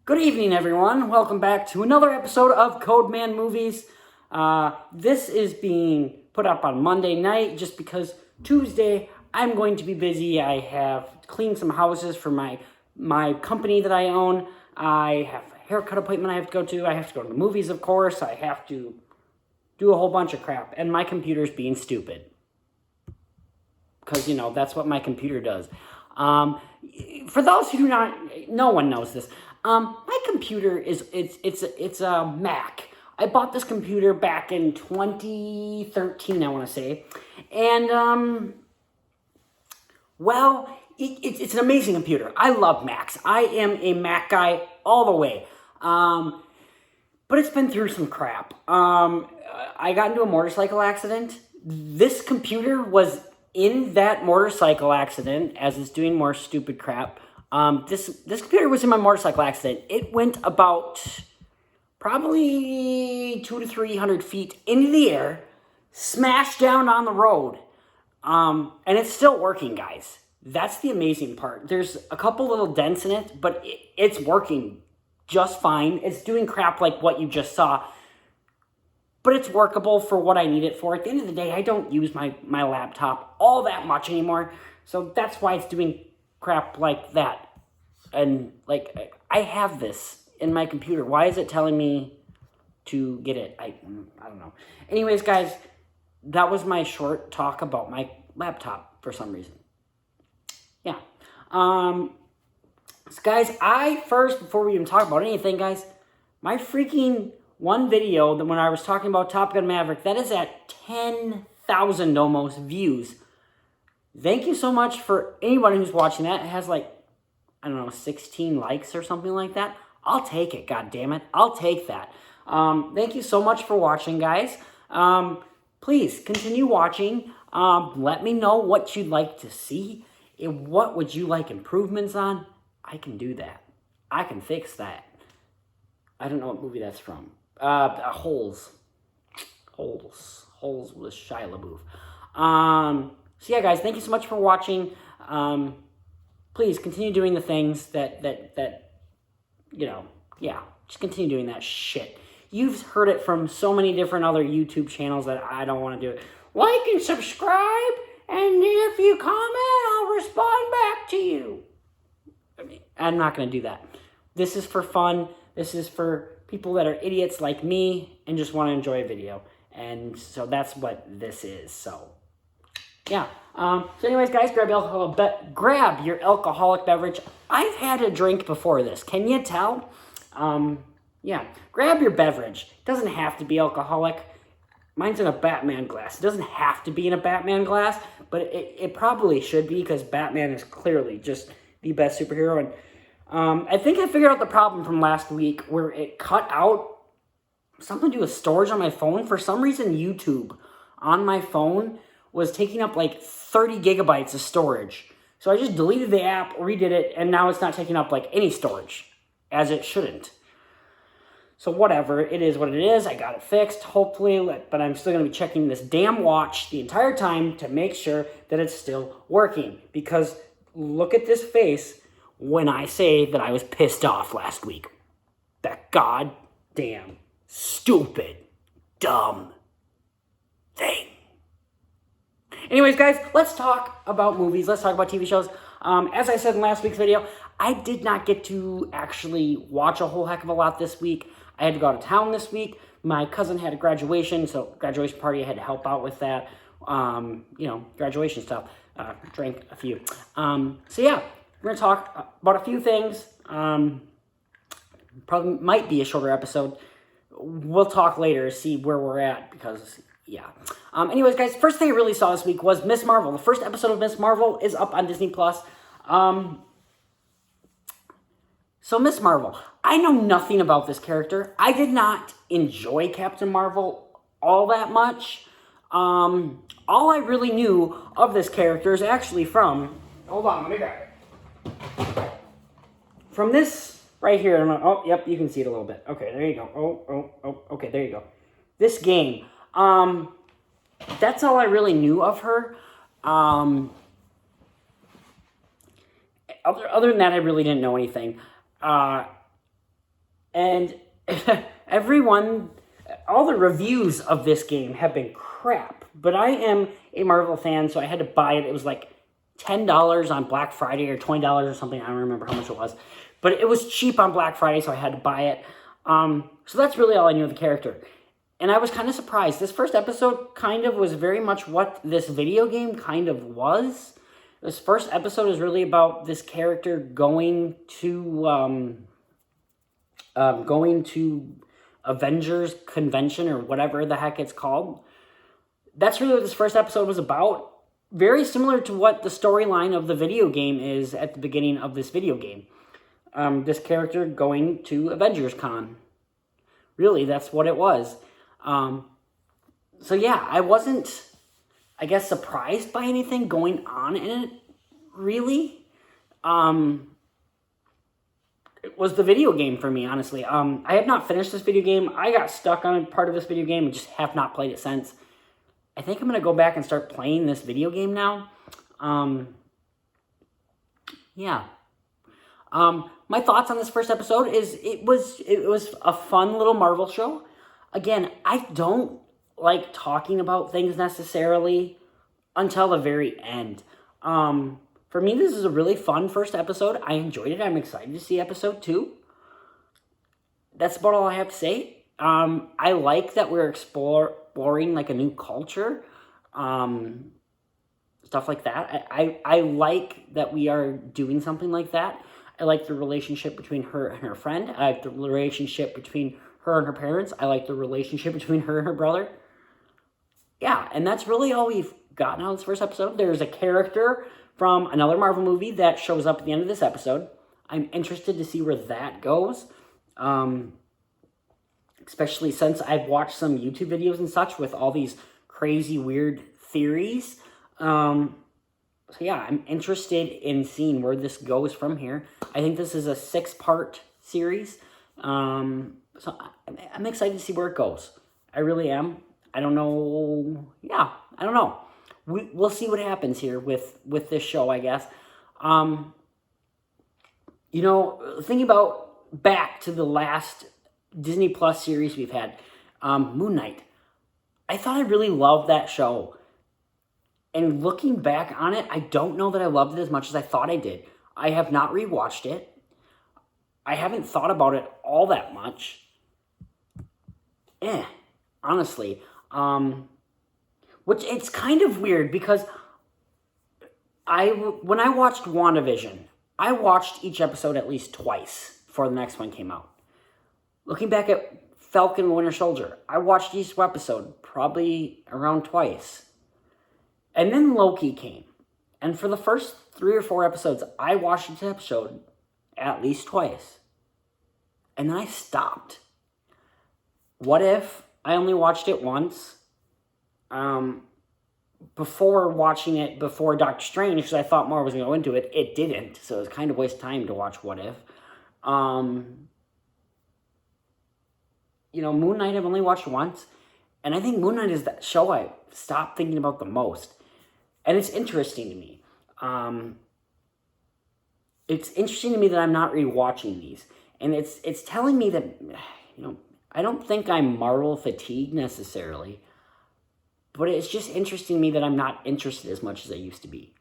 Good evening, everyone. Welcome back to another episode of Code Man Movies. This is being put up on Monday night just because Tuesday I'm going to be busy. I have cleaned some houses for my company that I own. I have a haircut appointment I have to go to. I have to go to the movies, of course. I have to do a whole bunch of crap. And my computer's being stupid. Because, that's what my computer does. For those who do not, no one knows this. My computer it's a Mac. I bought this computer back in 2013, I want to say, and it's an amazing computer. I love Macs. I am a Mac guy all the way. But it's been through some crap. I got into a motorcycle accident. This computer was in that motorcycle accident as it's doing more stupid crap. This computer was in my motorcycle accident. It went about probably 200 to 300 feet into the air, smashed down on the road, and it's still working, guys. That's the amazing part. There's a couple little dents in it, but it's working just fine. It's doing crap like what you just saw, but it's workable for what I need it for. At the end of the day, I don't use my laptop all that much anymore, so that's why it's doing crap like that. And I have this in my computer. Why is it telling me to get it? I don't know. Anyways, guys, that was my short talk about my laptop for some reason. Yeah. So guys, before we even talk about anything, guys, my freaking one video that when I was talking about Top Gun Maverick, that is at 10,000 almost views. Thank you so much for anyone who's watching that. It has 16 likes or something like that. I'll take it, god damn it. I'll take that. Thank you so much for watching, guys. Please continue watching. Let me know what you'd like to see. What would you like improvements on? I can do that. I can fix that. I don't know what movie that's from. Holes with Shia LaBeouf. So yeah, guys, thank you so much for watching. Please continue doing the things that just continue doing that shit. You've heard it from so many different other YouTube channels that I don't want to do it. Like and subscribe, and if you comment, I'll respond back to you. I'm not going to do that. This is for fun. This is for people that are idiots like me and just want to enjoy a video. And so that's what this is. So, yeah. So anyways, guys, grab your alcoholic beverage. I've had a drink before this. Can you tell? Yeah. Grab your beverage. It doesn't have to be alcoholic. Mine's in a Batman glass. It doesn't have to be in a Batman glass, but it probably should be because Batman is clearly just the best superhero. And I think I figured out the problem from last week where it cut out something to do with storage on my phone. For some reason, YouTube on my phone was taking up 30 gigabytes of storage. So I just deleted the app, redid it, and now it's not taking up any storage, as it shouldn't. So whatever, it is what it is. I got it fixed, hopefully, but I'm still going to be checking this damn watch the entire time to make sure that it's still working. Because look at this face when I say that I was pissed off last week. That goddamn stupid, dumb thing. Anyways, guys, let's talk about movies. Let's talk about TV shows. As I said in last week's video, I did not get to actually watch a whole heck of a lot this week. I had to go out of town this week. My cousin had a graduation, so graduation party, I had to help out with that. Graduation stuff. Drank a few. So yeah, we're going to talk about a few things. Probably might be a shorter episode. We'll talk later, see where we're at, because... yeah. Anyways, guys, first thing I really saw this week was Miss Marvel. The first episode of Miss Marvel is up on Disney+. So Miss Marvel, I know nothing about this character. I did not enjoy Captain Marvel all that much. All I really knew of this character is actually from... hold on, let me grab it. From this right here. Oh, yep, you can see it a little bit. Okay, there you go. Okay, there you go. This game. That's all I really knew of her. Other than that, I really didn't know anything. And everyone, all the reviews of this game have been crap. But I am a Marvel fan, so I had to buy it. It was like $10 on Black Friday or $20 or something. I don't remember how much it was. But it was cheap on Black Friday, so I had to buy it. So that's really all I knew of the character. And I was kind of surprised. This first episode kind of was very much what this video game kind of was. This first episode is really about this character going to Avengers Convention or whatever the heck it's called. That's really what this first episode was about. Very similar to what the storyline of the video game is at the beginning of this video game. This character going to Avengers Con. Really, that's what it was. So yeah, I wasn't, I guess, surprised by anything going on in it, really. It was the video game for me, honestly. I have not finished this video game. I got stuck on a part of this video game and just have not played it since. I think I'm going to go back and start playing this video game now. Yeah. My thoughts on this first episode is it was a fun little Marvel show. Again, I don't like talking about things necessarily until the very end. For me, this is a really fun first episode. I enjoyed it. I'm excited to see episode 2. That's about all I have to say. I like that we're exploring like a new culture. Stuff like that. I like that we are doing something like that. I like the relationship between her and her friend. I like the relationship between her and her parents. I like the relationship between her and her brother. Yeah, and that's really all we've gotten out of this first episode. There's a character from another Marvel movie that shows up at the end of this episode. I'm interested to see where that goes. Especially since I've watched some YouTube videos and such with all these crazy, weird theories. So yeah, I'm interested in seeing where this goes from here. I think this is a 6-part series. So I'm excited to see where it goes. I really am. I don't know. Yeah, I don't know. We'll see what happens here with this show, I guess. Thinking about back to the last Disney Plus series we've had, Moon Knight. I thought I really loved that show. And looking back on it, I don't know that I loved it as much as I thought I did. I have not rewatched it. I haven't thought about it all that much. Honestly. Which, it's kind of weird because when I watched WandaVision, I watched each episode at least twice before the next one came out. Looking back at Falcon and Winter Soldier, I watched each episode probably around twice. And then Loki came. And for the first 3 or 4 episodes, I watched each episode at least twice. And then I stopped. What If I only watched it once? Before watching it before Doctor Strange, because I thought more was going to go into it, it didn't. So it was kind of a waste of time to watch What If. Moon Knight I've only watched once. And I think Moon Knight is that show I stopped thinking about the most. And it's interesting to me. It's interesting to me that I'm not rewatching these. And it's telling me that, I don't think I'm Marvel fatigued necessarily. But it's just interesting to me that I'm not interested as much as I used to be.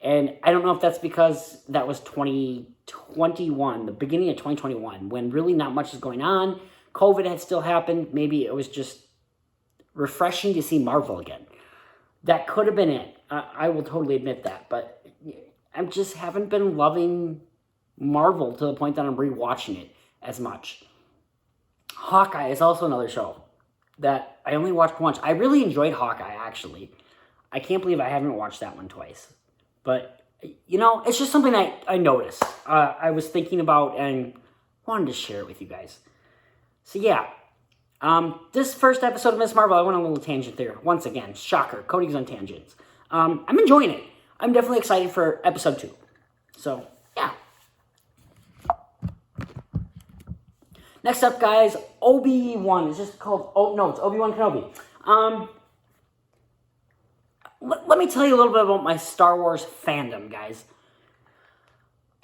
And I don't know if that's because that was 2021, the beginning of 2021, when really not much is going on. COVID had still happened. Maybe it was just refreshing to see Marvel again. That could have been it. I will totally admit that. But I just haven't been loving Marvel to the point that I'm rewatching it as much. Hawkeye is also another show that I only watched once. I really enjoyed Hawkeye, actually. I can't believe I haven't watched that one twice. But, it's just something I noticed. I was thinking about and wanted to share it with you guys. So, yeah. This first episode of Miss Marvel, I went on a little tangent there. Once again, shocker. Cody's on tangents. I'm enjoying it. I'm definitely excited for episode 2. So, yeah. Next up, guys, Obi-Wan. It's just called, it's Obi-Wan Kenobi. Let me tell you a little bit about my Star Wars fandom, guys.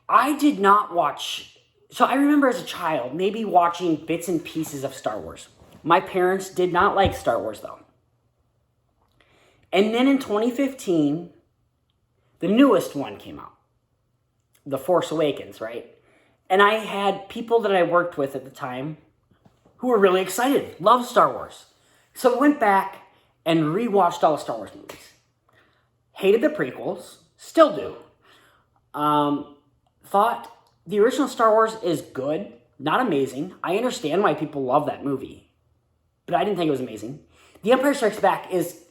I did not watch So I remember as a child, maybe watching bits and pieces of Star Wars. My parents did not like Star Wars, though. And then in 2015, the newest one came out. The Force Awakens, right? And I had people that I worked with at the time who were really excited, loved Star Wars. So I went back and rewatched all the Star Wars movies. Hated the prequels, still do. Thought the original Star Wars is good, not amazing. I understand why people love that movie, but I didn't think it was amazing. The Empire Strikes Back is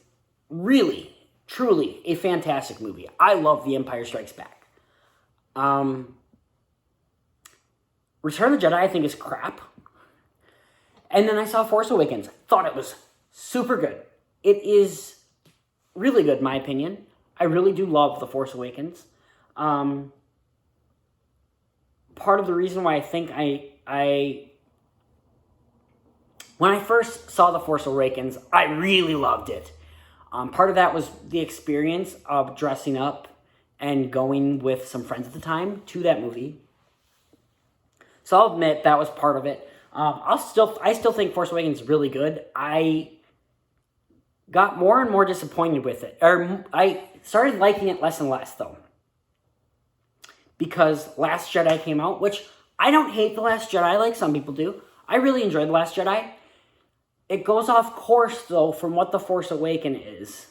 really, truly a fantastic movie. I love The Empire Strikes Back. Return of the Jedi I think is crap. And then I saw Force Awakens. Thought it was super good. It is really good in my opinion. I really do love The Force Awakens. Part of the reason why I think when I first saw The Force Awakens, I really loved it. Part of that was the experience of dressing up and going with some friends at the time to that movie. So I'll admit that was part of it. I still think Force Awakens is really good. I got more and more disappointed with it. Or I started liking it less and less, though. Because Last Jedi came out, which I don't hate The Last Jedi like some people do. I really enjoyed The Last Jedi. It goes off course, though, from what The Force Awakens is.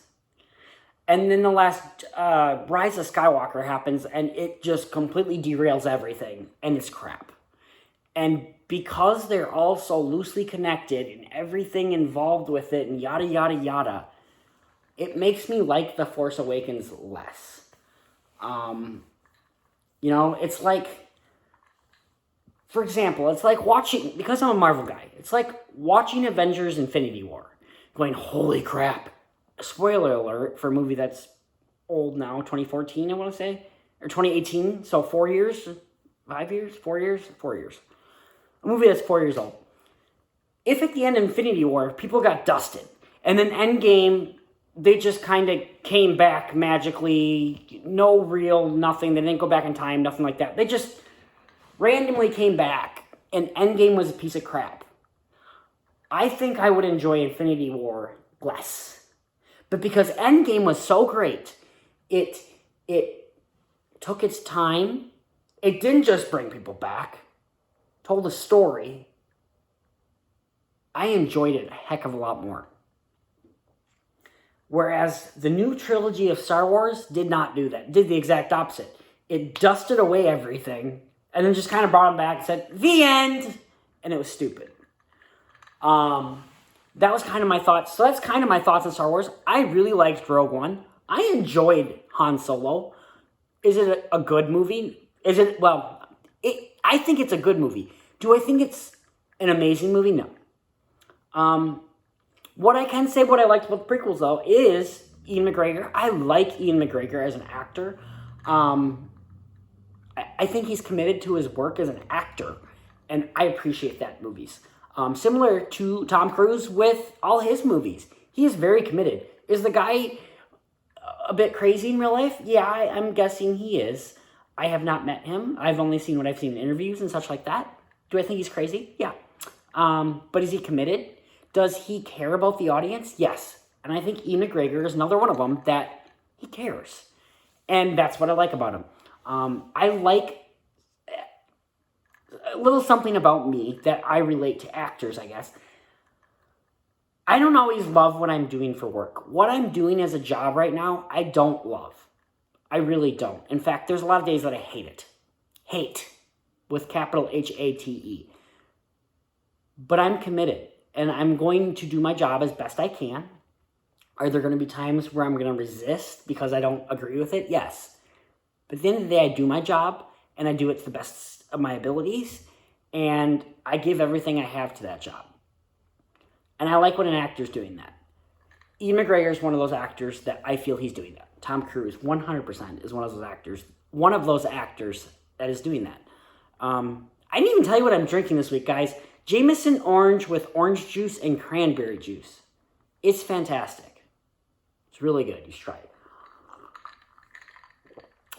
And then the last Rise of Skywalker happens, and it just completely derails everything, and it's crap. And because they're all so loosely connected, and everything involved with it, and yada, yada, yada, it makes me like The Force Awakens less. You know, it's like, for example, it's like watching, because I'm a Marvel guy, it's like watching Avengers Infinity War, going, holy crap. Spoiler alert for a movie that's old now, 2014, I want to say, or 2018, so 4 years, 5 years, 4 years, 4 years. A movie that's 4 years old. If at the end of Infinity War, people got dusted, and then Endgame, they just kind of came back magically, no real nothing, they didn't go back in time, nothing like that. They just randomly came back, and Endgame was a piece of crap. I think I would enjoy Infinity War less. But because Endgame was so great, it took its time. It didn't just bring people back. Told a story. I enjoyed it a heck of a lot more. Whereas the new trilogy of Star Wars did not do that. Did the exact opposite. It dusted away everything and then just kind of brought them back and said, the end! And it was stupid. That was kind of my thoughts. So that's kind of my thoughts on Star Wars. I really liked Rogue One. I enjoyed Han Solo. Is it a good movie? Is it, well, I think it's a good movie. Do I think it's an amazing movie? No. What I can say, what I liked about the prequels, though, is Ian McGregor. I like Ian McGregor as an actor. I think he's committed to his work as an actor, and I appreciate that in movies. Similar to Tom Cruise with all his movies. He is very committed. Is the guy a bit crazy in real life? Yeah, I'm guessing he is. I have not met him. I've only seen what I've seen in interviews and such like that. Do I think he's crazy? Yeah. But is he committed? Does he care about the audience? Yes. And I think Ian McGregor is another one of them that he cares. And that's what I like about him. I like a little something about me that I relate to actors, I guess. I don't always love what I'm doing for work. What I'm doing as a job right now, I don't love. I really don't. In fact, there's a lot of days that I hate it. Hate. With capital H-A-T-E. But I'm committed. And I'm going to do my job as best I can. Are there going to be times where I'm going to resist because I don't agree with it? Yes. But at the end of the day, I do my job. And I do it to the best of my abilities. And I give everything I have to that job. And I like when an actor's doing that. Ian McGregor is one of those actors that I feel he's doing that. Tom Cruise, 100%, is one of those actors. One of those actors that is doing that. I didn't even tell you what I'm drinking this week, guys. Jameson Orange with orange juice and cranberry juice. It's fantastic. It's really good. You should try it.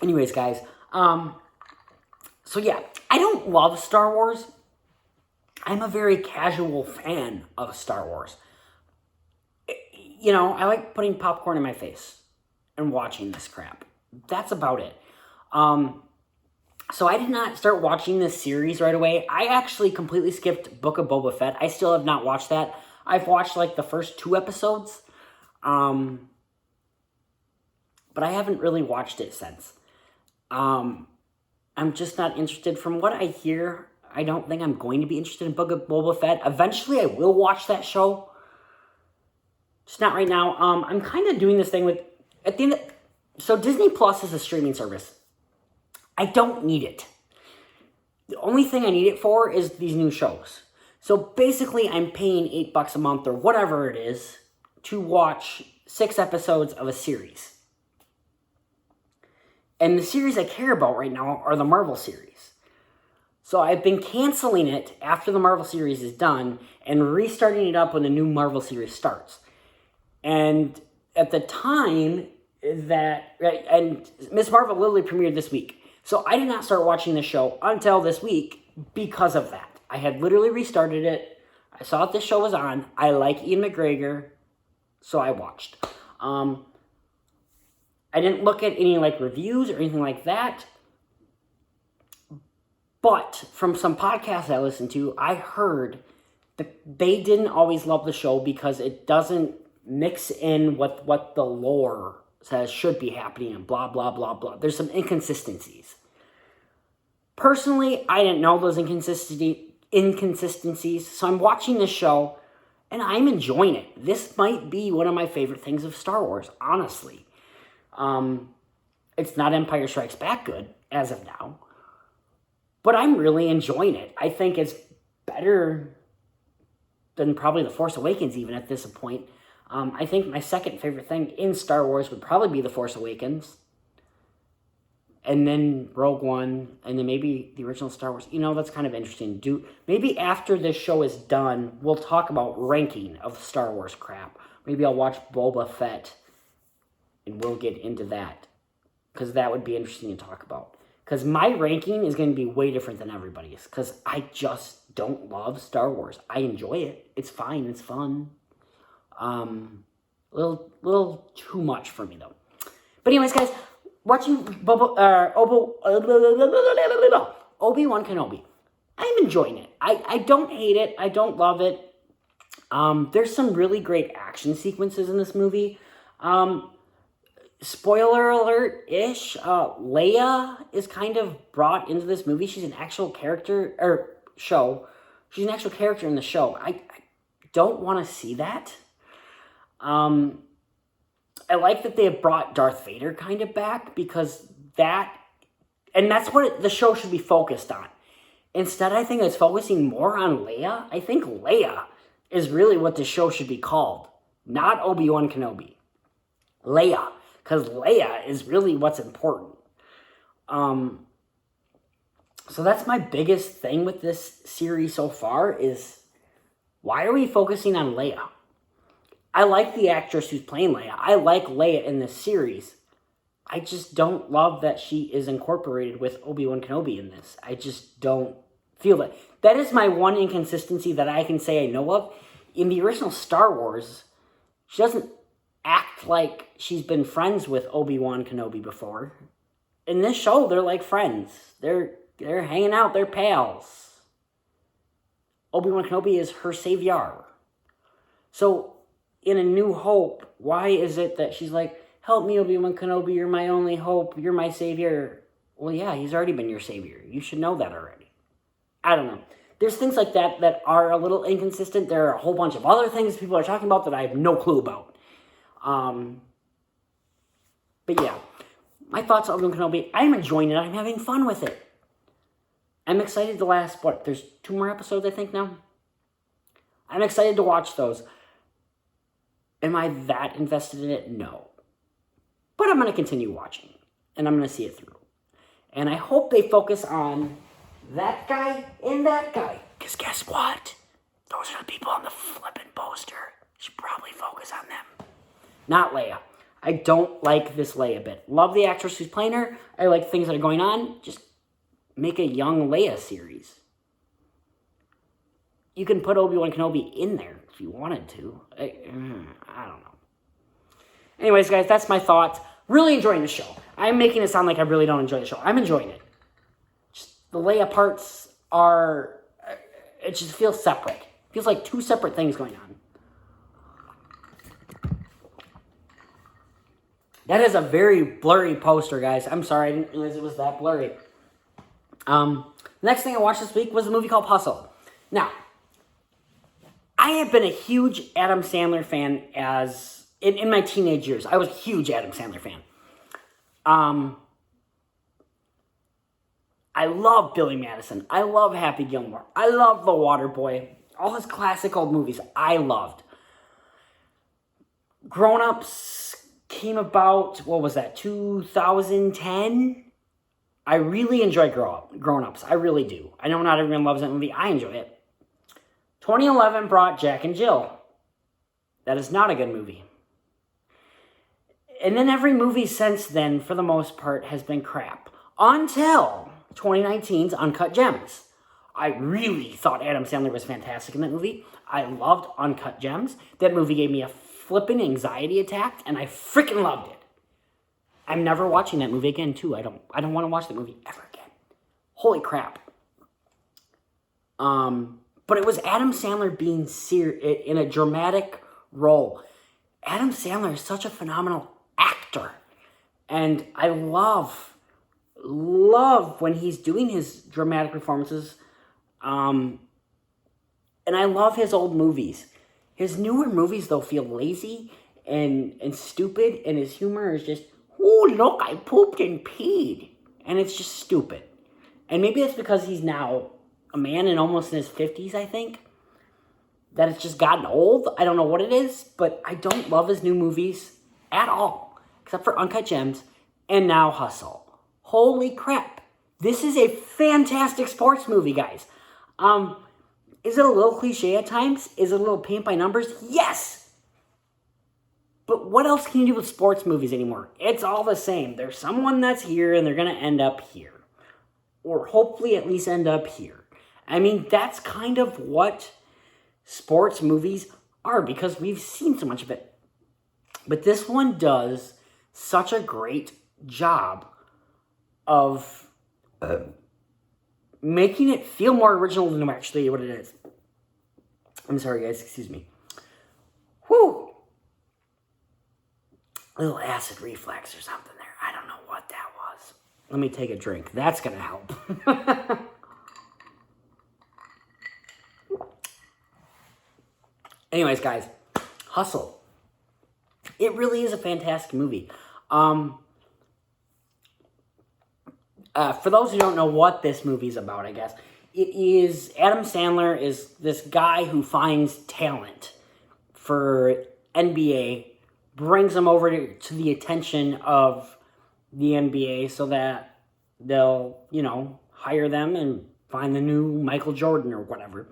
Anyways, guys. So yeah, I don't love Star Wars. I'm a very casual fan of Star Wars. You know, I like putting popcorn in my face and watching this crap. That's about it. So I did not start watching this series right away. I actually completely skipped Book of Boba Fett. I still have not watched that. I've watched like the first 2 episodes. But I haven't really watched it since. I'm just not interested. From what I hear, I don't think I'm going to be interested in Book of Boba Fett. Eventually, I will watch that show. Just not right now. I'm kind of doing this thing with... So Disney Plus is a streaming service. I don't need it. The only thing I need it for is these new shows. So basically, I'm paying $8 a month or whatever it is to watch 6 episodes of a series. And the series I care about right now are the Marvel series. So I've been canceling it after the Marvel series is done and restarting it up when the new Marvel series starts. And at the time that... And Ms. Marvel literally premiered this week. So I did not start watching the show until this week because of that. I had literally restarted it. I saw that this show was on. I like Ian McGregor, so I watched. I didn't look at any like reviews or anything like that. But from some podcasts I listened to, I heard that they didn't always love the show because it doesn't mix in with what the lore says should be happening and blah, blah, blah, blah. There's some inconsistencies. Personally, I didn't know those inconsistencies, so I'm watching this show, and I'm enjoying it. This might be one of my favorite things of Star Wars, honestly. It's not Empire Strikes Back good, as of now, but I'm really enjoying it. I think it's better than probably The Force Awakens, even at this point. I think my second favorite thing in Star Wars would probably be The Force Awakens. And then Rogue One, and then maybe the original Star Wars. You know, that's kind of interesting. Maybe after this show is done, we'll talk about ranking of Star Wars crap. Maybe I'll watch Boba Fett, and we'll get into that. Because that would be interesting to talk about. Because my ranking is going to be way different than everybody's. Because I just don't love Star Wars. I enjoy it. It's fine. It's fun. Little too much for me, though. But anyways, guys, watching Obi-Wan Kenobi. I'm enjoying it. I don't hate it. I don't love it. There's some really great action sequences in this movie. Spoiler alert-ish, Leia is kind of brought into this movie. She's an actual character, show. She's an actual character in the show. I don't want to see that. I like that they have brought Darth Vader kind of back because that's what the show should be focused on. Instead, I think it's focusing more on Leia. I think Leia is really what the show should be called, not Obi-Wan Kenobi. Leia, because Leia is really what's important. So that's my biggest thing with this series so far is, why are we focusing on Leia? I like the actress who's playing Leia. I like Leia in this series. I just don't love that she is incorporated with Obi-Wan Kenobi in this. I just don't feel it. That is my one inconsistency that I can say I know of. In the original Star Wars, she doesn't act like she's been friends with Obi-Wan Kenobi before. In this show, they're like friends. They're hanging out. They're pals. Obi-Wan Kenobi is her savior. So, in A New Hope, why is it that she's like, help me, Obi-Wan Kenobi, you're my only hope, you're my savior? Well, yeah, he's already been your savior. You should know that already. I don't know. There's things like that that are a little inconsistent. There are a whole bunch of other things people are talking about that I have no clue about. But yeah, my thoughts on Obi-Wan Kenobi, I'm enjoying it. I'm having fun with it. I'm excited to last, there's 2 more episodes, I think, now? I'm excited to watch those. Am I that invested in it? No. But I'm going to continue watching. And I'm going to see it through. And I hope they focus on that guy and that guy. Because guess what? Those are the people on the flippin' poster. Should probably focus on them. Not Leia. I don't like this Leia bit. Love the actress who's playing her. I like things that are going on. Just make a young Leia series. You can put Obi-Wan Kenobi in there if you wanted to. I don't know. Anyways, guys, that's my thoughts. Really enjoying the show. I'm making it sound like I really don't enjoy the show. I'm enjoying it. Just the Leia parts are... It just feels separate. It feels like two separate things going on. That is a very blurry poster, guys. I'm sorry, I didn't realize it was that blurry. The next thing I watched this week was a movie called Hustle. Now, I have been a huge Adam Sandler fan in my teenage years. I was a huge Adam Sandler fan. I love Billy Madison. I love Happy Gilmore. I love The Waterboy. All his classic old movies I loved. Grown Ups came about, 2010? I really enjoy Grown Ups. I really do. I know not everyone loves that movie. I enjoy it. 2011 brought Jack and Jill. That is not a good movie. And then every movie since then, for the most part, has been crap. Until 2019's Uncut Gems. I really thought Adam Sandler was fantastic in that movie. I loved Uncut Gems. That movie gave me a flippin' anxiety attack, and I freaking loved it. I'm never watching that movie again, too. I don't want to watch that movie ever again. Holy crap. But it was Adam Sandler being in a dramatic role. Adam Sandler is such a phenomenal actor. And I love when he's doing his dramatic performances. And I love his old movies. His newer movies, though, feel lazy and stupid. And his humor is just, oh, look, I pooped and peed. And it's just stupid. And maybe it's because he's now a man and almost in his 50s, I think. That it's just gotten old. I don't know what it is, but I don't love his new movies at all. Except for Uncut Gems and now Hustle. Holy crap. This is a fantastic sports movie, guys. Is it a little cliche at times? Is it a little paint by numbers? Yes! But what else can you do with sports movies anymore? It's all the same. There's someone that's here and they're going to end up here. Or hopefully at least end up here. I mean, that's kind of what sports movies are because we've seen so much of it. But this one does such a great job of making it feel more original than actually what it is. I'm sorry, guys. Excuse me. Whew. A little acid reflux or something there. I don't know what that was. Let me take a drink. That's going to help. Anyways, guys, Hustle. It really is a fantastic movie. For those who don't know what this movie's about, I guess, it is Adam Sandler is this guy who finds talent for NBA, brings them over to the attention of the NBA so that they'll, hire them and find the new Michael Jordan or whatever.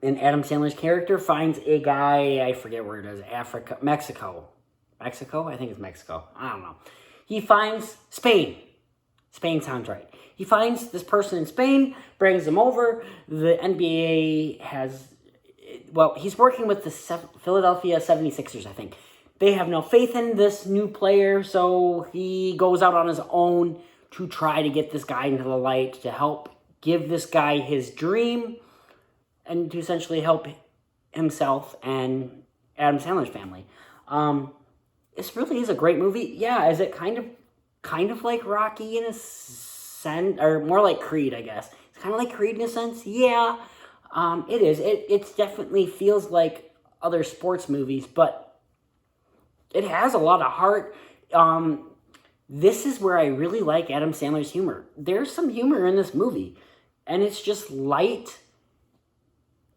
And Adam Sandler's character finds a guy, I forget where it is, Mexico? I think it's Mexico. I don't know. He finds Spain. Spain sounds right. He finds this person in Spain, brings him over. The NBA he's working with the Philadelphia 76ers, I think. They have no faith in this new player, so he goes out on his own to try to get this guy into the light, to help give this guy his dream, and to essentially help himself and Adam Sandler's family. This really is a great movie. Yeah, is it kind of like Rocky in a sense, or more like Creed, I guess. It's kind of like Creed in a sense. Yeah, it is. It definitely feels like other sports movies, but it has a lot of heart. This is where I really like Adam Sandler's humor. There's some humor in this movie, and it's just light.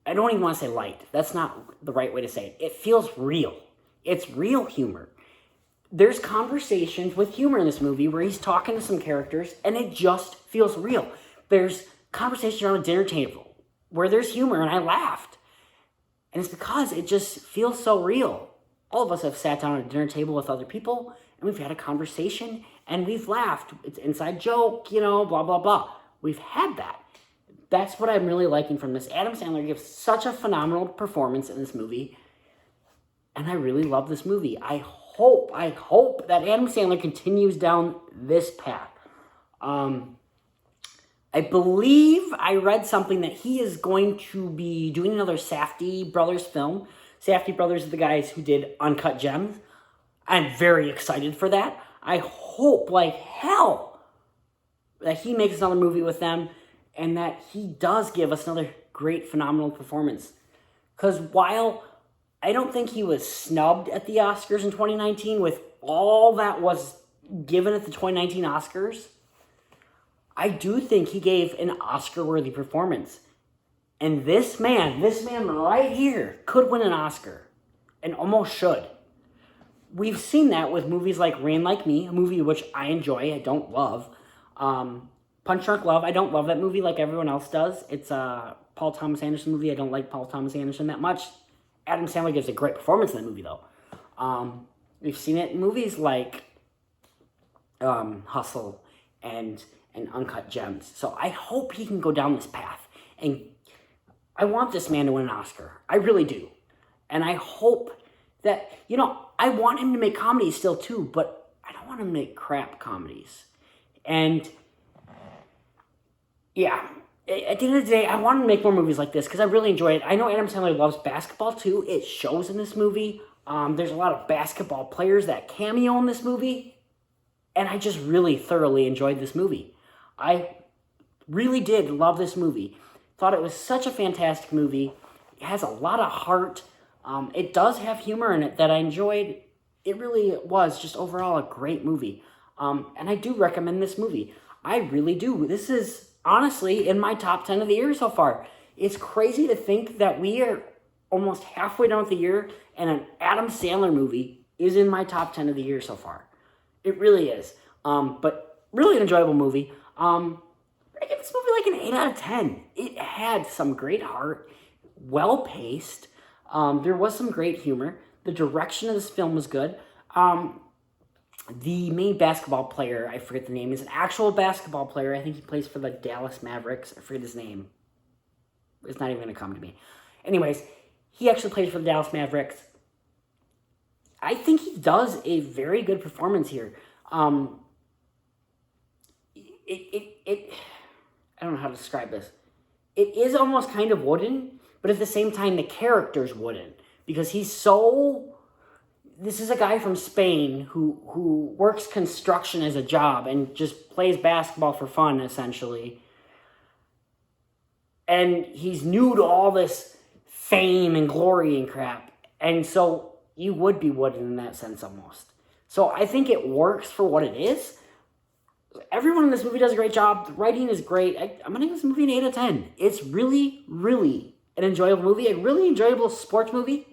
I don't even want to say light. That's not the right way to say it. It feels real. It's real humor. There's conversations with humor in this movie where he's talking to some characters, and it just feels real. There's conversation around a dinner table where there's humor, and I laughed. And it's because it just feels so real. All of us have sat down at a dinner table with other people, and we've had a conversation, and we've laughed. It's an inside joke, blah, blah, blah. We've had that. That's what I'm really liking from this. Adam Sandler gives such a phenomenal performance in this movie, and I really love this movie. I hope that Adam Sandler continues down this path. I believe I read something that he is going to be doing another Safdie Brothers film. Safdie Brothers are the guys who did Uncut Gems. I'm very excited for that. I hope like hell that he makes another movie with them and that he does give us another great, phenomenal performance. Because while I don't think he was snubbed at the Oscars in 2019 with all that was given at the 2019 Oscars, I do think he gave an Oscar-worthy performance. And this man right here could win an Oscar. And almost should. We've seen that with movies like Rain Like Me, a movie which I enjoy, I don't love. Punch Drunk Love, I don't love that movie like everyone else does. It's a Paul Thomas Anderson movie. I don't like Paul Thomas Anderson that much. Adam Sandler gives a great performance in that movie, though. We've seen it in movies like Hustle and Uncut Gems. So I hope he can go down this path. And I want this man to win an Oscar. I really do. And I hope that, I want him to make comedies still too, but I don't want him to make crap comedies. And yeah, at the end of the day, I want him to make more movies like this because I really enjoy it. I know Adam Sandler loves basketball too. It shows in this movie. There's a lot of basketball players that cameo in this movie. And I just really thoroughly enjoyed this movie. I really did love this movie. Thought it was such a fantastic movie. It has a lot of heart. It does have humor in it that I enjoyed. It really was just overall a great movie. And I do recommend this movie. I really do. This is honestly in my top 10 of the year so far. It's crazy to think that we are almost halfway down with the year and an Adam Sandler movie is in my top 10 of the year so far. It really is. But really an enjoyable movie. I give this movie like an 8 out of 10. It had some great heart, well-paced. There was some great humor. The direction of this film was good. The main basketball player, I forget the name, is an actual basketball player. I think he plays for the Dallas Mavericks. I forget his name. It's not even going to come to me. Anyways, he actually plays for the Dallas Mavericks. I think he does a very good performance here. I don't know how to describe this. It is almost kind of wooden, but at the same time, the character's wooden. Because this is a guy from Spain who works construction as a job and just plays basketball for fun, essentially. And he's new to all this fame and glory and crap. And so you would be wooden in that sense almost. So I think it works for what it is. Everyone in this movie does a great job. The writing is great. I'm going to give this movie an 8 out of 10. It's really, really an enjoyable movie. A really enjoyable sports movie.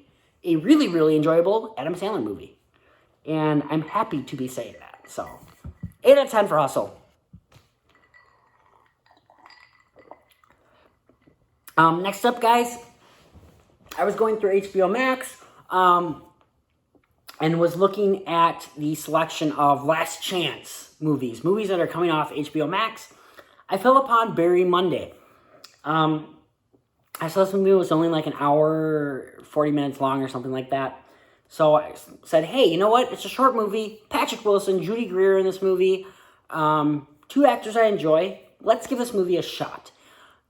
A really, really enjoyable Adam Sandler movie. And I'm happy to be saying that. So, 8 out of 10 for Hustle. Next up, guys, I was going through HBO Max and was looking at the selection of Last Chance movies that are coming off HBO Max. I fell upon Barry Monday. I saw this movie was only like an hour, 40 minutes long or something like that. So I said, hey, you know what? It's a short movie. Patrick Wilson, Judy Greer in this movie. 2 actors I enjoy. Let's give this movie a shot.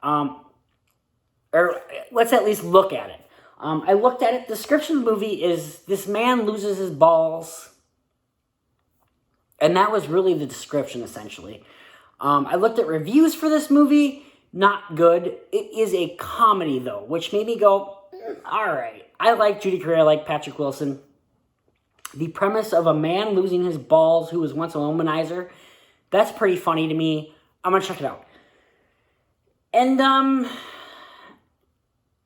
Or let's at least look at it. I looked at it. The description of the movie is this man loses his balls. And that was really the description, essentially. I looked at reviews for this movie. Not good. It is a comedy, though, which made me go, all right. I like Judy Greer. I like Patrick Wilson. The premise of a man losing his balls who was once a womanizer, that's pretty funny to me. I'm going to check it out. And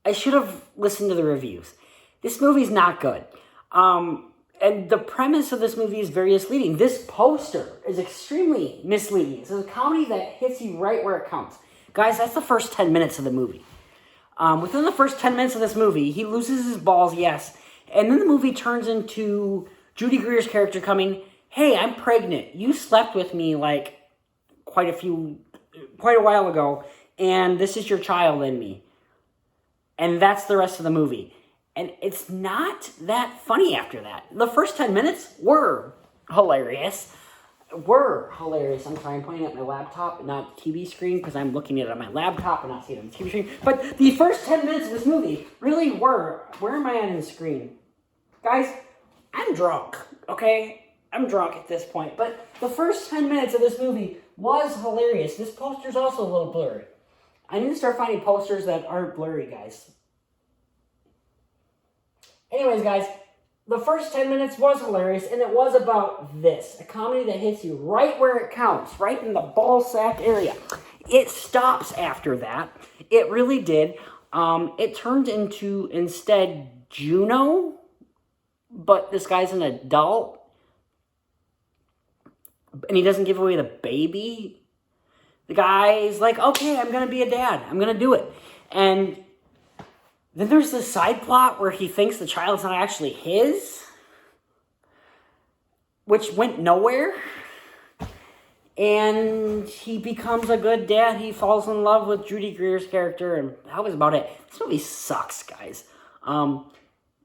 I should have listened to the reviews. This movie's not good. And the premise of this movie is very misleading. This poster is extremely misleading. It's a comedy that hits you right where it counts. Guys, that's the first 10 minutes of the movie. Within the first 10 minutes of this movie, he loses his balls, yes. And then the movie turns into Judy Greer's character coming, hey, I'm pregnant. You slept with me like quite a while ago, and this is your child in me. And that's the rest of the movie. And it's not that funny after that. The first 10 minutes were hilarious. I'm sorry, I'm pointing at my laptop, not the TV screen, because I'm looking at it on my laptop and not seeing it on the TV screen. But the first 10 minutes of this movie really were. Where am I on the screen? Guys, I'm drunk, okay? I'm drunk at this point. But the first 10 minutes of this movie was hilarious. This poster's also a little blurry. I need to start finding posters that aren't blurry, guys. Anyways, guys, the first 10 minutes was hilarious, and it was about this. A comedy that hits you right where it counts, right in the ball sack area. It stops after that. It really did. It turned into, instead, Juno, but this guy's an adult, and he doesn't give away the baby. The guy's like, okay, I'm going to be a dad. I'm going to do it. And then there's this side plot where he thinks the child's not actually his, which went nowhere. And he becomes a good dad. He falls in love with Judy Greer's character, and that was about it. This movie sucks, guys.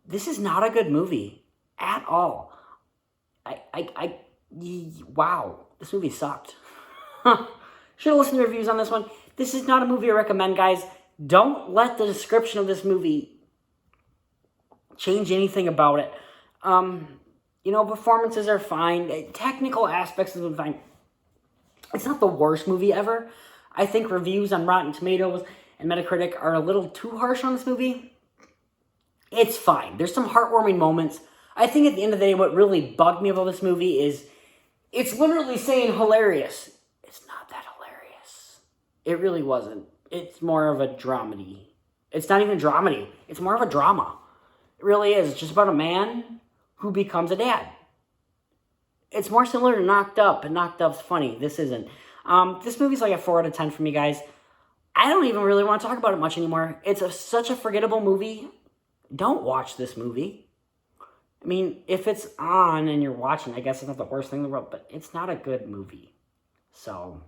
This is not a good movie at all. Wow, this movie sucked. Should have listened to reviews on this one. This is not a movie I recommend, guys. Don't let the description of this movie change anything about it. Performances are fine. Technical aspects of it are fine. It's not the worst movie ever. I think reviews on Rotten Tomatoes and Metacritic are a little too harsh on this movie. It's fine. There's some heartwarming moments. I think at the end of the day, what really bugged me about this movie is it's literally saying hilarious. It's not that hilarious. It really wasn't. It's more of a dramedy. It's not even a dramedy. It's more of a drama. It really is. It's just about a man who becomes a dad. It's more similar to Knocked Up, and Knocked Up's funny. This isn't. This movie's like a 4 out of 10 for me, guys. I don't even really want to talk about it much anymore. It's such a forgettable movie. Don't watch this movie. I mean, if it's on and you're watching, I guess it's not the worst thing in the world, but it's not a good movie. So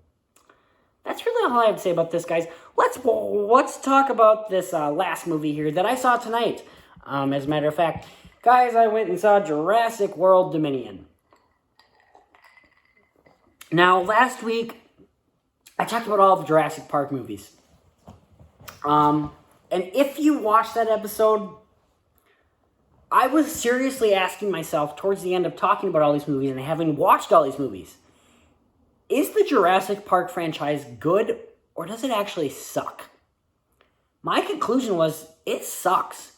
that's really all I have to say about this, guys. Let's talk about this last movie here that I saw tonight. As a matter of fact, guys, I went and saw Jurassic World Dominion. Now, last week, I talked about all the Jurassic Park movies. And if you watched that episode, I was seriously asking myself towards the end of talking about all these movies and having watched all these movies, is the Jurassic Park franchise good, or does it actually suck? My conclusion was, it sucks.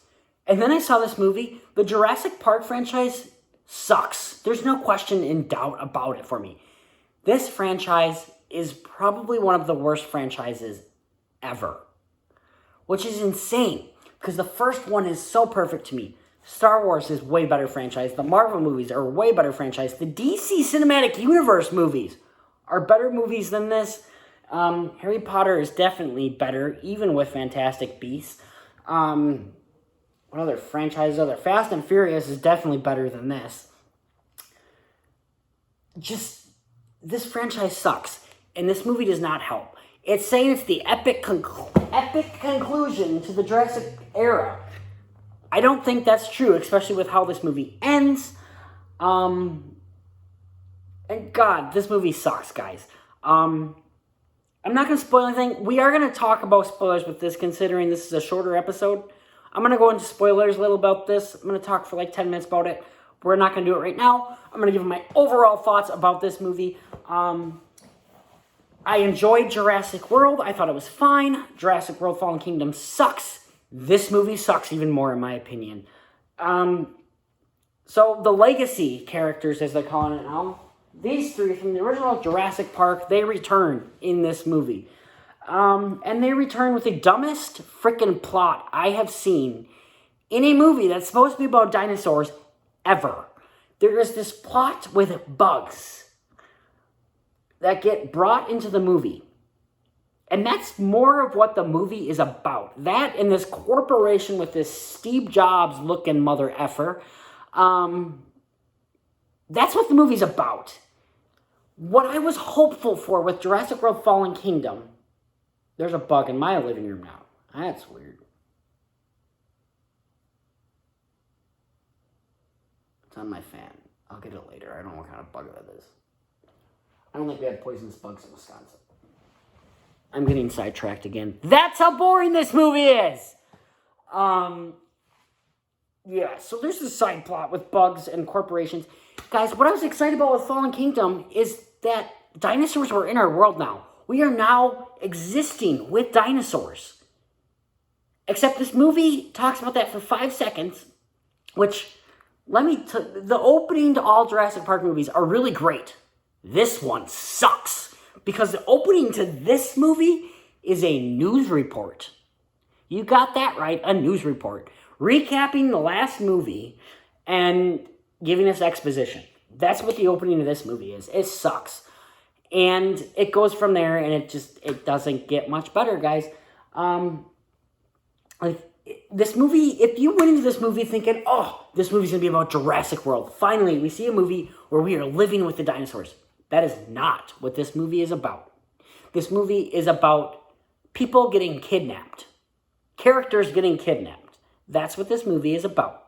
And then I saw this movie. The Jurassic Park franchise sucks. There's no question in doubt about it for me. This franchise is probably one of the worst franchises ever, which is insane, because the first one is so perfect to me. Star Wars is way better franchise. The Marvel movies are way better franchise. The DC Cinematic Universe movies are better movies than this. Harry Potter is definitely better, even with Fantastic Beasts. What other franchises are there? Fast and Furious is definitely better than this. This franchise sucks, and this movie does not help. It's saying it's the epic conclusion to the Jurassic era. I don't think that's true, especially with how this movie ends. And God, this movie sucks, guys. I'm not going to spoil anything. We are going to talk about spoilers with this, considering this is a shorter episode. I'm going to go into spoilers a little about this. I'm going to talk for like 10 minutes about it. We're not going to do it right now. I'm going to give my overall thoughts about this movie. I enjoyed Jurassic World. I thought it was fine. Jurassic World Fallen Kingdom sucks. This movie sucks even more, in my opinion. So the legacy characters, as they're calling it now, these three from the original Jurassic Park, they return in this movie. And they return with the dumbest freaking plot I have seen in a movie that's supposed to be about dinosaurs ever. There is this plot with bugs that get brought into the movie. And that's more of what the movie is about. That and this corporation with this Steve Jobs looking mother effer. That's what the movie's about. What I was hopeful for with Jurassic World Fallen Kingdom... There's a bug in my living room now. That's weird. It's on my fan. I'll get it later. I don't know what kind of bug that is. I don't think we have poisonous bugs in Wisconsin. I'm getting sidetracked again. That's how boring this movie is! Yeah, so there's this side plot with bugs and corporations. Guys, what I was excited about with Fallen Kingdom is that dinosaurs were in our world now. We are now existing with dinosaurs. Except this movie talks about that for 5 seconds, which, the opening to all Jurassic Park movies are really great. This one sucks, because the opening to this movie is a news report. You got that right, a news report. Recapping the last movie and giving us exposition. That's what the opening of this movie is. It sucks. And it goes from there, and it doesn't get much better, guys. This movie, if you went into this movie thinking, oh, this movie's going to be about Jurassic World. Finally, we see a movie where we are living with the dinosaurs. That is not what this movie is about. This movie is about people getting kidnapped. Characters getting kidnapped. That's what this movie is about.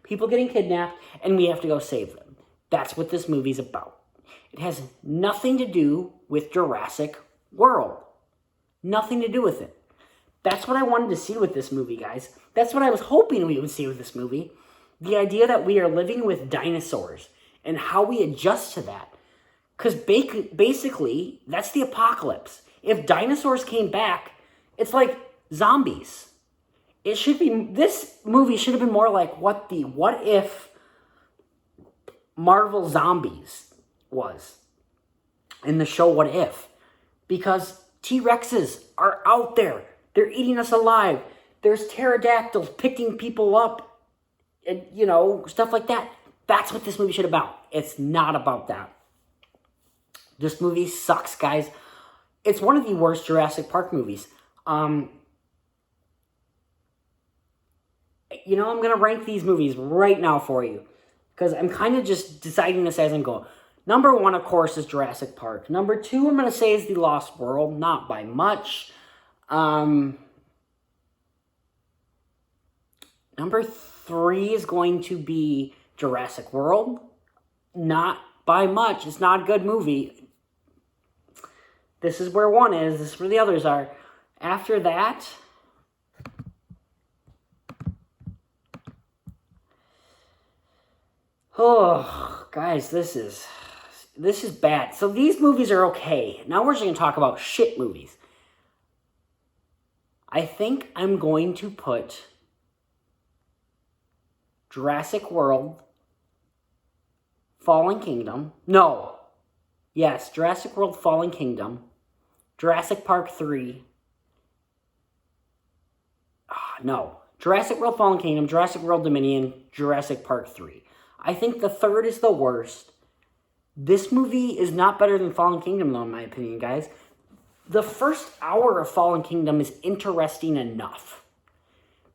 People getting kidnapped, and we have to go save them. That's what this movie's about. It has nothing to do with Jurassic World. Nothing to do with it. That's what I wanted to see with this movie, guys. That's what I was hoping we would see with this movie. The idea that we are living with dinosaurs and how we adjust to that. Because basically, that's the apocalypse. If dinosaurs came back, it's like zombies. This movie should have been more like what if Marvel Zombies was in the show What If. Because T-Rexes are out there. They're eating us alive. There's pterodactyls picking people up. And, stuff like that. That's what this movie should be about. It's not about that. This movie sucks, guys. It's one of the worst Jurassic Park movies. I'm going to rank these movies right now for you. Because I'm kind of just deciding this as I'm going. Number 1, of course, is Jurassic Park. Number 2, I'm going to say, is The Lost World. Not by much. Number 3 is going to be Jurassic World. Not by much. It's not a good movie. This is where 1 is. This is where the others are. After that... Oh, guys, this is bad. So these movies are okay. Now we're just going to talk about shit movies. I think I'm going to put Jurassic World, Fallen Kingdom. No. Yes, Jurassic World, Fallen Kingdom. Jurassic Park 3. No. Jurassic World, Fallen Kingdom, Jurassic World Dominion, Jurassic Park 3. I think the third is the worst. This movie is not better than Fallen Kingdom, though, in my opinion, guys. The first hour of Fallen Kingdom is interesting enough.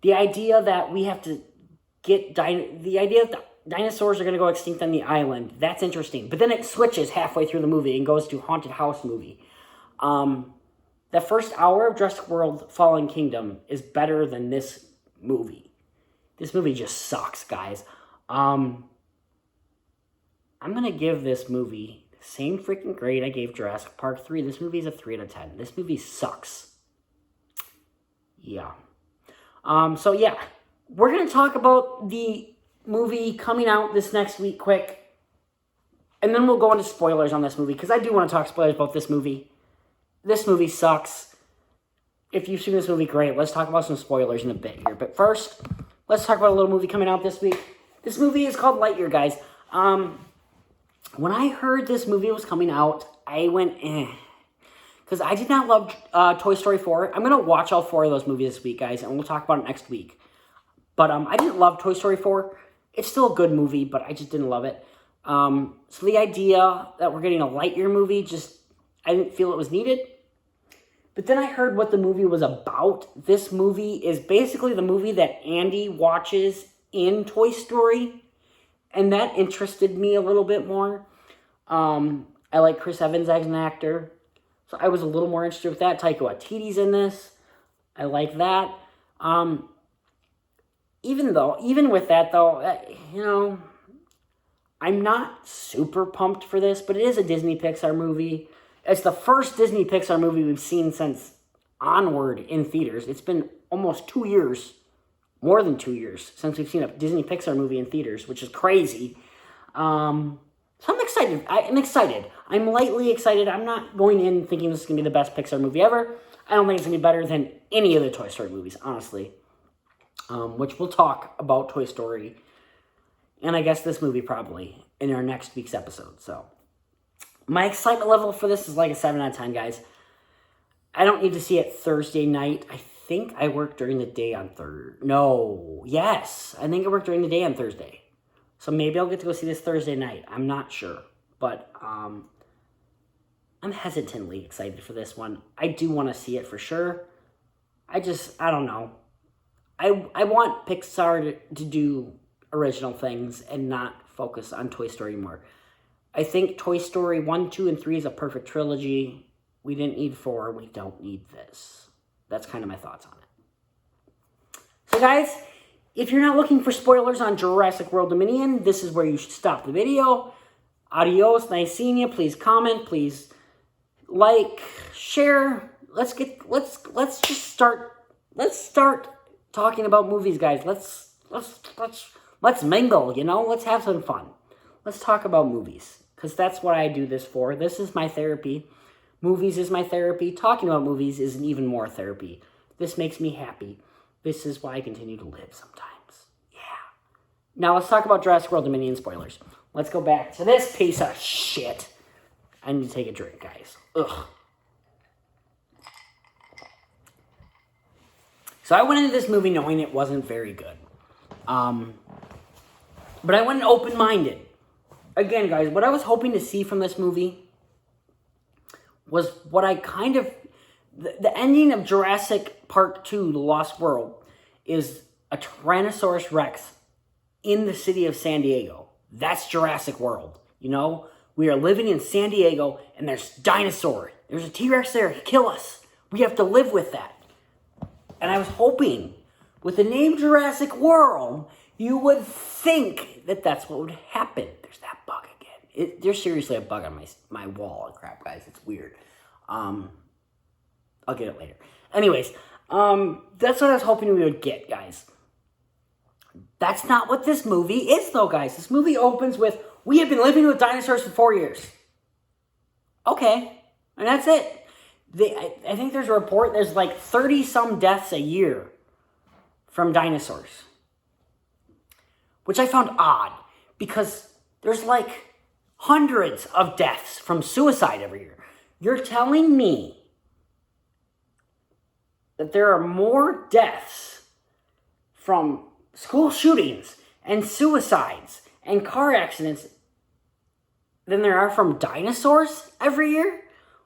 The idea that we have to get... the idea that dinosaurs are going to go extinct on the island, that's interesting. But then it switches halfway through the movie and goes to Haunted House movie. The first hour of Jurassic World Fallen Kingdom is better than this movie. This movie just sucks, guys. I'm going to give this movie the same freaking grade I gave Jurassic Park 3. This movie is a 3 out of 10. This movie sucks. Yeah. So, yeah. We're going to talk about the movie coming out this next week quick. And then we'll go into spoilers on this movie, because I do want to talk spoilers about this movie. This movie sucks. If you've seen this movie, great. Let's talk about some spoilers in a bit here. But first, let's talk about a little movie coming out this week. This movie is called Lightyear, guys. When I heard this movie was coming out, I went, because I did not love Toy Story 4. I'm going to watch all 4 of those movies this week, guys, and we'll talk about it next week. But I didn't love Toy Story 4. It's still a good movie, but I just didn't love it. So the idea that we're getting a Lightyear movie, I didn't feel it was needed. But then I heard what the movie was about. This movie is basically the movie that Andy watches in Toy Story. And that interested me a little bit more. I like Chris Evans as an actor, so I was a little more interested with that. Taika Waititi's in this. I like that. Even with that though, I'm not super pumped for this, but it is a Disney Pixar movie. It's the first Disney Pixar movie we've seen since Onward in theaters. It's been almost 2 years, more than 2 years, since we've seen a Disney Pixar movie in theaters, which is crazy. So I'm excited. I'm excited. I'm lightly excited. I'm not going in thinking this is going to be the best Pixar movie ever. I don't think it's going to be better than any of the Toy Story movies, honestly. Which we'll talk about Toy Story, and I guess this movie probably, in our next week's episode. So, my excitement level for this is like a 7 out of 10, guys. I don't need to see it Thursday night. I think I work during the day on I think I work during the day on Thursday. So maybe I'll get to go see this Thursday night. I'm not sure. But I'm hesitantly excited for this one. I do want to see it for sure. I don't know. I want Pixar to do original things and not focus on Toy Story more. I think Toy Story 1, 2, and 3 is a perfect trilogy. We didn't need 4. We don't need this. That's kind of my thoughts on it. So guys, if you're not looking for spoilers on Jurassic World Dominion, this is where you should stop the video. Adios, nice seeing you. Please comment, please like, share. Let's just start talking about movies, guys. Let's mingle, Let's have some fun. Let's talk about movies, because that's what I do this for. This is my therapy. Movies is my therapy. Talking about movies is even more therapy. This makes me happy. This is why I continue to live sometimes. Yeah. Now let's talk about Jurassic World Dominion spoilers. Let's go back to this piece of shit. I need to take a drink, guys. Ugh. So I went into this movie knowing it wasn't very good. But I went in open-minded. Again, guys, what I was hoping to see from this movie was what I kind of... The ending of Jurassic Park 2, The Lost World, is a Tyrannosaurus Rex in the city of San Diego. That's Jurassic World, We are living in San Diego, and there's dinosaur. There's a T-Rex there. Kill us. We have to live with that. And I was hoping, with the name Jurassic World, you would think that that's what would happen. There's that bug again. There's seriously a bug on my wall. Crap, guys. It's weird. I'll get it later. Anyways, that's what I was hoping we would get, guys. That's not what this movie is, though, guys. This movie opens with, we have been living with dinosaurs for 4 years. Okay. And that's it. I think there's a report, there's like 30-some deaths a year from dinosaurs. Which I found odd, because there's like hundreds of deaths from suicide every year. You're telling me that there are more deaths from school shootings and suicides and car accidents than there are from dinosaurs every year?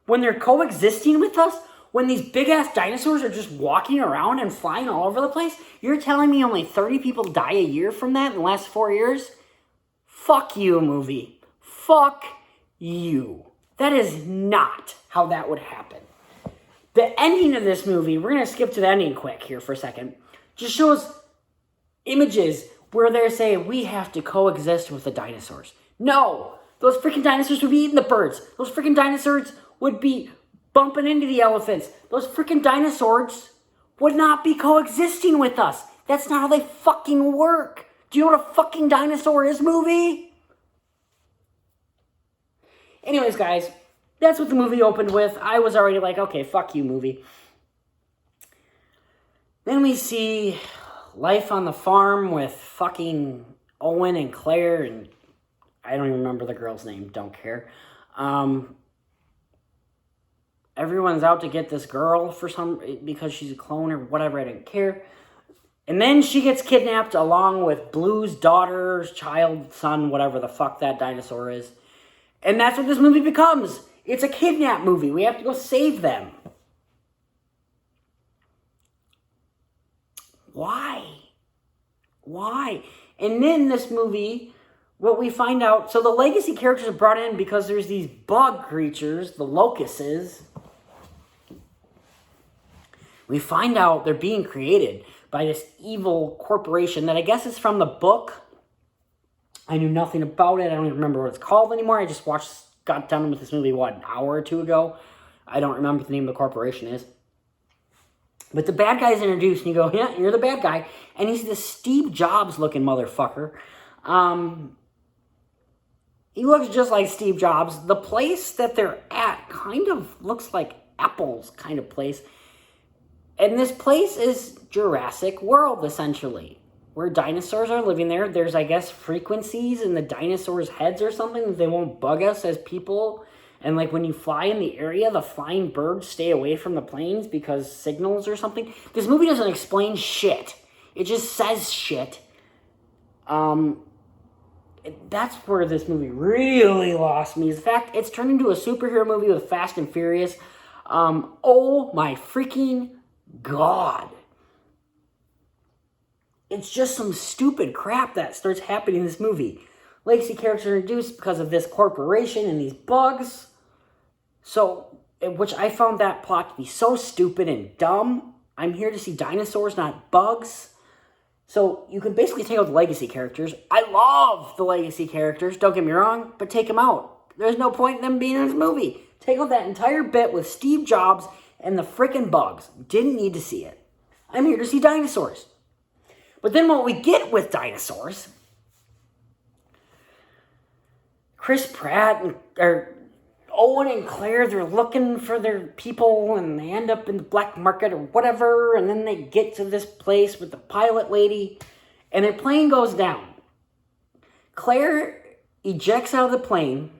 When they're coexisting with us? When these big-ass dinosaurs are just walking around and flying all over the place? You're telling me only 30 people die a year from that in the last 4 years? Fuck you, movie. Fuck you. That is not how that would happen. The ending of this movie, we're going to skip to the ending quick here for a second, just shows images where they're saying we have to coexist with the dinosaurs. No! Those freaking dinosaurs would be eating the birds. Those freaking dinosaurs would be bumping into the elephants. Those freaking dinosaurs would not be coexisting with us. That's not how they fucking work. Do you know what a fucking dinosaur is, movie? Anyways, guys, that's what the movie opened with. I was already like, okay, fuck you, movie. Then we see life on the farm with fucking Owen and Claire, and I don't even remember the girl's name. Don't care. Everyone's out to get this girl because she's a clone or whatever. I didn't care. And then she gets kidnapped along with Blue's daughter, child, son, whatever the fuck that dinosaur is. And that's what this movie becomes. It's a kidnap movie. We have to go save them. Why? And then this movie, what we find out, so the legacy characters are brought in because there's these bug creatures, the locusts. We find out they're being created by this evil corporation that I guess is from the book. I knew nothing about it. I don't even remember what it's called anymore. I just got done with this movie, an hour or two ago. I don't remember what the name of the corporation is. But the bad guy is introduced, and you go, yeah, you're the bad guy. And he's this Steve Jobs-looking motherfucker. He looks just like Steve Jobs. The place that they're at kind of looks like Apple's kind of place. And this place is Jurassic World, essentially, where dinosaurs are living there. There's, I guess, frequencies in the dinosaurs' heads or something that they won't bug us as people. And, like, when you fly in the area, the flying birds stay away from the planes because signals or something. This movie doesn't explain shit. It just says shit. That's where this movie really lost me. Is the fact it's turned into a superhero movie with Fast and Furious. Oh my freaking God. It's just some stupid crap that starts happening in this movie. Legacy characters are introduced because of this corporation and these bugs. So, which I found that plot to be so stupid and dumb. I'm here to see dinosaurs, not bugs. So, you can basically take out the legacy characters. I love the legacy characters, don't get me wrong, but take them out. There's no point in them being in this movie. Take out that entire bit with Steve Jobs and the frickin' bugs. Didn't need to see it. I'm here to see dinosaurs. But then what we get with dinosaurs, Chris Pratt or Owen and Claire, they're looking for their people and they end up in the black market or whatever, and then they get to this place with the pilot lady and their plane goes down. Claire ejects out of the plane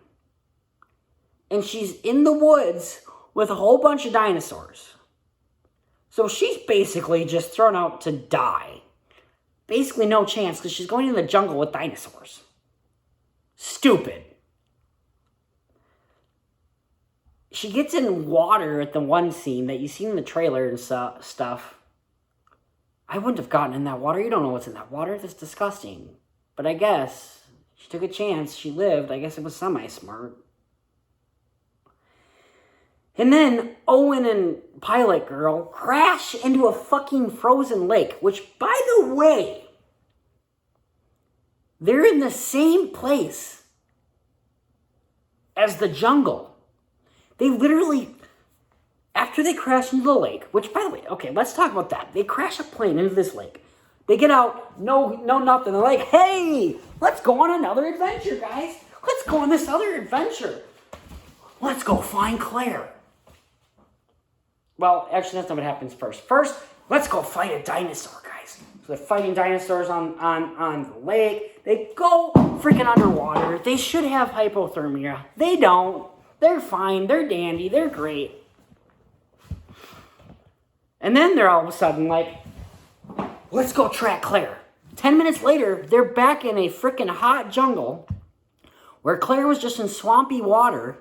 and she's in the woods with a whole bunch of dinosaurs. So she's basically just thrown out to die. Basically no chance because she's going in the jungle with dinosaurs. Stupid. She gets in water at the one scene that you see in the trailer and stuff. I wouldn't have gotten in that water. You don't know what's in that water. That's disgusting. But I guess she took a chance. She lived. I guess it was semi-smart. And then Owen and Pilot Girl crash into a fucking frozen lake. Which, by the way, they're in the same place as the jungle. They literally, after they crash into the lake, which, by the way, okay, let's talk about that. They crash a plane into this lake. They get out, no nothing. They're like, hey, let's go on another adventure, guys. Let's go on this other adventure. Let's go find Claire. Well, actually, that's not what happens first. First, let's go fight a dinosaur, guys. So they're fighting dinosaurs on the lake. They go freaking underwater. They should have hypothermia. They don't. They're fine. They're dandy. They're great. And then they're all of a sudden like, let's go track Claire. 10 minutes later, they're back in a freaking hot jungle where Claire was just in swampy water.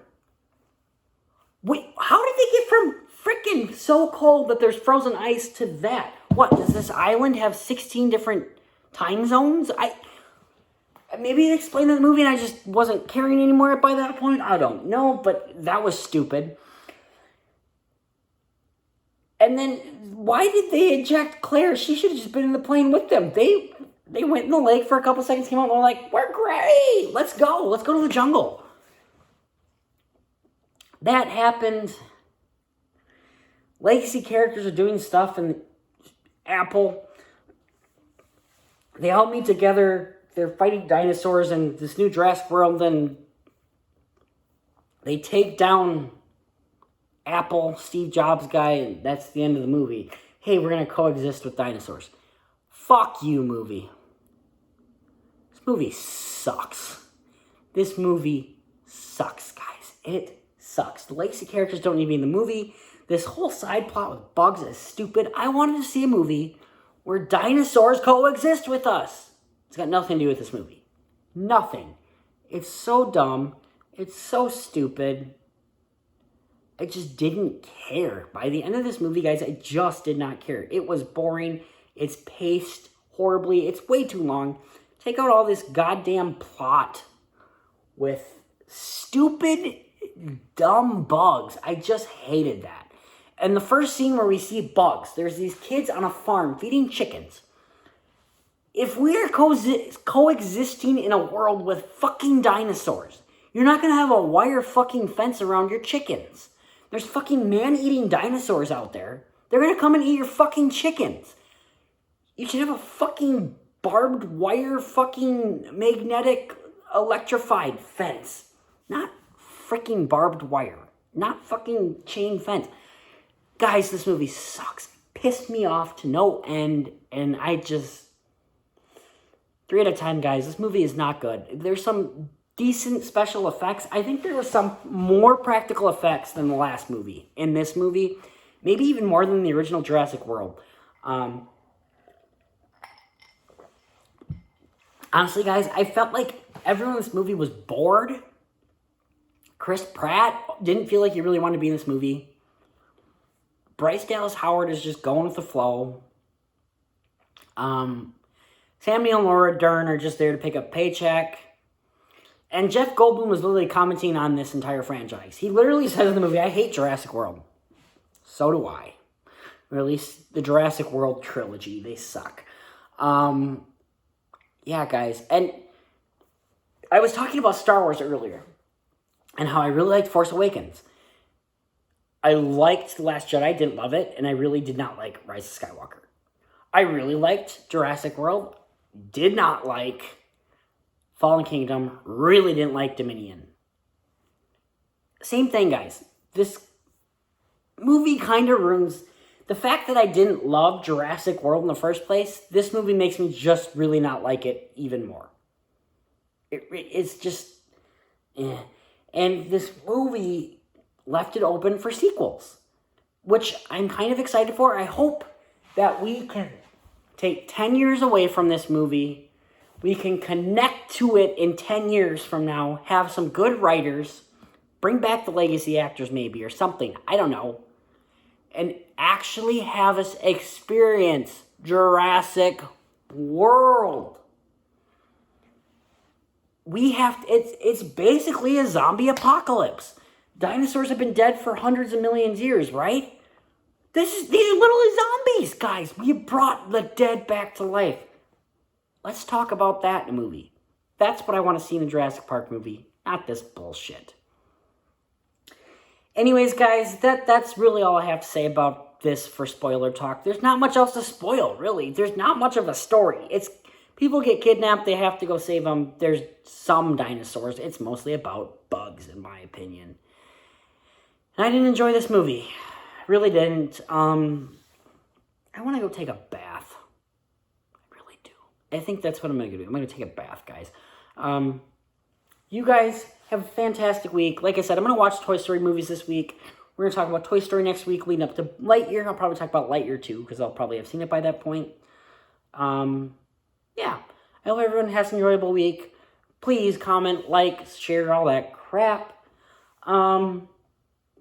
Wait, how did they get from freaking so cold that there's frozen ice to that? What, does this island have 16 different time zones? Maybe they explained in the movie and I just wasn't caring anymore by that point. I don't know, but that was stupid. And then, why did they eject Claire? She should have just been in the plane with them. They went in the lake for a couple seconds, came out, and they're like, we're great! Let's go to the jungle. That happened. Legacy characters are doing stuff in Apple. They all meet together. They're fighting dinosaurs in this new Jurassic World, and they take down Apple, Steve Jobs guy, and that's the end of the movie. Hey, we're going to coexist with dinosaurs. Fuck you, movie. This movie sucks. This movie sucks, guys. It sucks. The legacy characters don't need to be in the movie. This whole side plot with bugs is stupid. I wanted to see a movie where dinosaurs coexist with us. It's got nothing to do with this movie. Nothing. It's so dumb. It's so stupid. I just didn't care. By the end of this movie, guys, I just did not care. It was boring. It's paced horribly. It's way too long. Take out all this goddamn plot with stupid, dumb bugs. I just hated that. And the first scene where we see bugs, there's these kids on a farm feeding chickens. If we're coexisting in a world with fucking dinosaurs, you're not going to have a wire fucking fence around your chickens. There's fucking man-eating dinosaurs out there. They're going to come and eat your fucking chickens. You should have a fucking barbed wire fucking magnetic electrified fence. Not freaking barbed wire. Not fucking chain fence. Guys, this movie sucks. Pissed me off to no end. And I just... 3 out of 10, guys. This movie is not good. There's some decent special effects. I think there was some more practical effects than the last movie. In this movie, maybe even more than the original Jurassic World. Honestly, guys, I felt like everyone in this movie was bored. Chris Pratt didn't feel like he really wanted to be in this movie. Bryce Dallas Howard is just going with the flow. Samuel and Laura Dern are just there to pick up paycheck. And Jeff Goldblum was literally commenting on this entire franchise. He literally says in the movie, I hate Jurassic World. So do I. Or at least the Jurassic World trilogy. They suck. Yeah, guys. And I was talking about Star Wars earlier. And how I really liked Force Awakens. I liked The Last Jedi. Didn't love it. And I really did not like Rise of Skywalker. I really liked Jurassic World. Did not like Fallen Kingdom. Really didn't like Dominion. Same thing, guys. This movie kind of ruins... The fact that I didn't love Jurassic World in the first place, this movie makes me just really not like it even more. It's just... eh. And this movie left it open for sequels, which I'm kind of excited for. I hope that we can take 10 years away from this movie. We can connect to it in 10 years from now, have some good writers, bring back the legacy actors maybe or something, I don't know, and actually have us experience Jurassic World. It's basically a zombie apocalypse. Dinosaurs have been dead for hundreds of millions of years, right? These are literally zombies, guys. We brought the dead back to life. Let's talk about that in a movie. That's what I want to see in a Jurassic Park movie, not this bullshit. Anyways, guys, that's really all I have to say about this for spoiler talk. There's not much else to spoil, really. There's not much of a story. It's people get kidnapped, they have to go save them. There's some dinosaurs. It's mostly about bugs, in my opinion. And I didn't enjoy this movie. Really didn't. I want to go take a bath. I really do. I think that's what I'm going to do. I'm going to take a bath, guys. You guys have a fantastic week. Like I said, I'm going to watch Toy Story movies this week. We're going to talk about Toy Story next week, leading up to Lightyear. I'll probably talk about Lightyear too, because I'll probably have seen it by that point. Yeah. I hope everyone has an enjoyable week. Please comment, like, share, all that crap.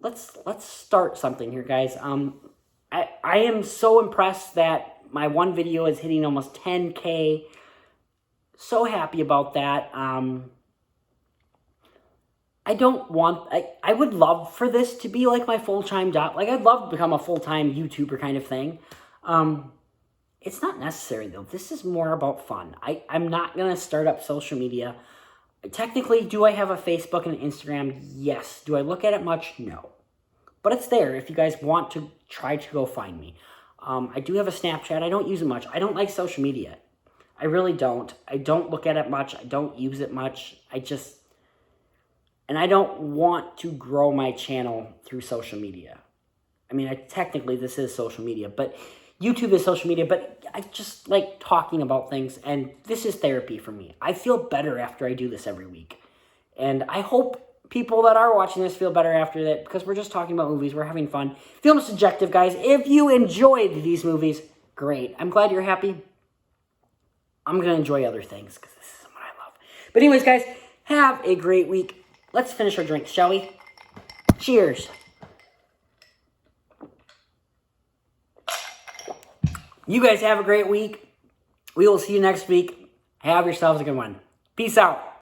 Let's start something here, guys. I am so impressed that my one video is hitting almost 10K. So happy about that. I would love for this to be like my full-time job. Like, I'd love to become a full-time YouTuber kind of thing. It's not necessary, though. This is more about fun. I'm not going to start up social media. Technically, do I have a Facebook and an Instagram? Yes. Do I look at it much? No. But it's there if you guys want to try to go find me. I do have a Snapchat. I don't use it much. I don't like social media. I really don't. I don't look at it much. I don't use it much. And I don't want to grow my channel through social media. I mean, technically this is social media, but YouTube is social media, but I just like talking about things, and this is therapy for me. I feel better after I do this every week. And I hope people that are watching this feel better after that, because we're just talking about movies. We're having fun. Film is subjective, guys. If you enjoyed these movies, great. I'm glad you're happy. I'm going to enjoy other things, because this is what I love. But anyways, guys, have a great week. Let's finish our drinks, shall we? Cheers. You guys have a great week. We will see you next week. Have yourselves a good one. Peace out.